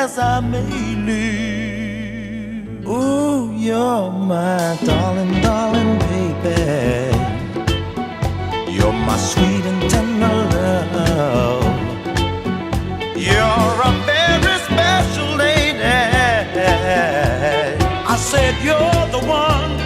as I may live. Ooh, you're my darling, darling baby. You're my sweet and tender love. You're a very special lady. I said you're the one